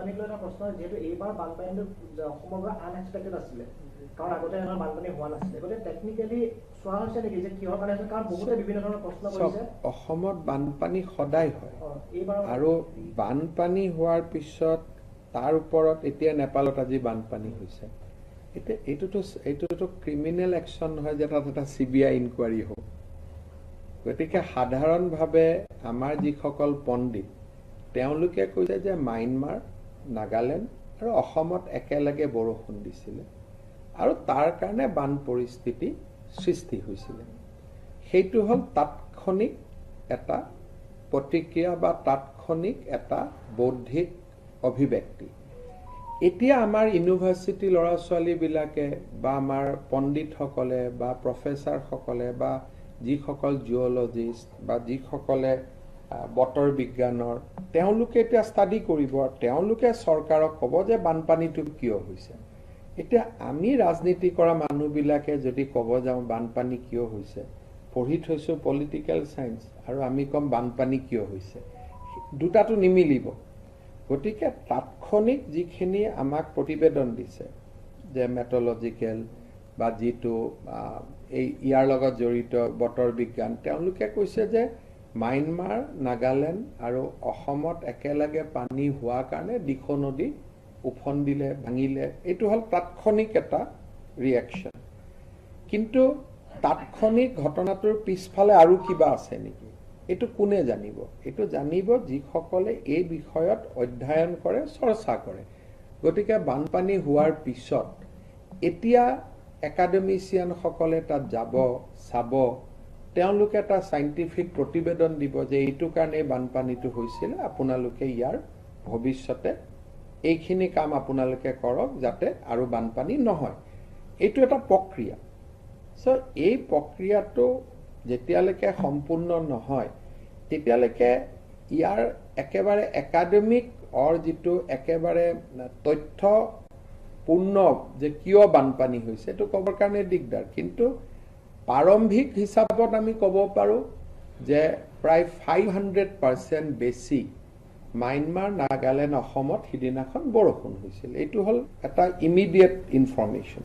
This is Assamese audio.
বানপানীক লৈ এটা প্ৰশ্ন যেহেতু এইবাৰ বানপানীটো অসমৰ আনএক্সপেক্টেড আছিলে কাৰণ আগতে এনেকুৱা বানপানী হোৱা নাছিলে গতিকে টেকনিকেলি চোৱা হৈছে নেকি যে কিহৰ কাৰণে হৈছে কাৰণ বহুতে বিভিন্ন ধৰণৰ প্ৰশ্ন কৰিছে অসমত বানপানী সদায় হয় আৰু বানপানী হোৱাৰ পিছত তাৰ ওপৰত এতিয়া নেপালত আজি বানপানী হৈছে এতিয়া এইটোতো ক্ৰিমিনেল একশ্যন নহয় যে তাত এটা CBI ইনকুৱাৰী হ'ব গতিকে সাধাৰণভাৱে আমাৰ যিসকল পণ্ডিত তেওঁলোকে কৈছে যে মায়ানমাৰ নাগালেণ্ড আৰু অসমত একেলগে বৰষুণ দিছিলে আৰু তাৰ কাৰণে বান পৰিস্থিতি সৃষ্টি হৈছিলে সেইটো হ'ল তাৎক্ষণিক এটা প্ৰতিক্ৰিয়া বা তাৎক্ষণিক এটা বৌদ্ধিক অভিব্যক্তি এতিয়া আমাৰ ইউনিভাৰ্চিটি ল'ৰা ছোৱালীবিলাকে বা আমাৰ পণ্ডিতসকলে বা প্ৰফেচাৰসকলে বা যিসকল জিঅ'লজিষ্ট বা যিসকলে বতৰ বিজ্ঞানৰ তেওঁলোকে এতিয়া ষ্টাডি কৰিব তেওঁলোকে চৰকাৰক ক'ব যে বানপানীটো কিয় হৈছে এতিয়া আমি ৰাজনীতি কৰা মানুহবিলাকে যদি ক'ব যাওঁ বানপানী কিয় হৈছে পঢ়ি থৈছোঁ পলিটিকেল চায়েন্স আৰু আমি ক'ম বানপানী কিয় হৈছে দুটাটো নিমিলিব গতিকে তাৎক্ষণিক যিখিনি আমাক প্ৰতিবেদন দিছে যে মেট্ৰলজিকেল বা যিটো ইয়াৰ লগত জড়িত বতৰ বিজ্ঞান তেওঁলোকে কৈছে যে মায়ানমাৰ নাগালেণ্ড আৰু অসমত একেলগে পানী হোৱাৰ কাৰণে দিখৌ নদী উফন্দিলে ভাঙিলে এইটো হ'ল তাৎক্ষণিক এটা ৰিয়েকশ্যন কিন্তু তাৎক্ষণিক ঘটনাটোৰ পিছফালে আৰু কিবা আছে নেকি এইটো কোনে জানিব এইটো জানিব যিসকলে এই বিষয়ত অধ্যয়ন কৰে চৰ্চা কৰে গতিকে বানপানী হোৱাৰ পিছত এতিয়া একাডেমিচিয়ানসকলে তাত যাব চাব তেওঁলোকে এটা সাইন্টিফিক প্ৰতিবেদন দিব যে এইটো কাৰণে বানপানীটো হৈছিল আপোনালোকে ইয়াৰ ভৱিষ্যতে এইখিনি কাম আপোনালোকে কৰক যাতে আৰু বানপানী নহয় এইটো এটা প্ৰক্ৰিয়া সো এই প্ৰক্ৰিয়াটো যেতিয়ালৈকে সম্পূৰ্ণ নহয় তেতিয়ালৈকে ইয়াৰ একেবাৰে একাডেমিক যিটো একেবাৰে তথ্যপূৰ্ণ যে কিয় বানপানী হৈছে এইটো ক'বৰ কাৰণে দিগদাৰ কিন্তু প্ৰাৰম্ভিক হিচাপত আমি ক'ব পাৰোঁ যে প্ৰায় 500% বেছি মায়ানমাৰ নাগালেণ্ড অসমত সিদিনাখন বৰষুণ হৈছিল এইটো হ'ল এটা ইমিডিয়েট ইনফৰমেশ্যন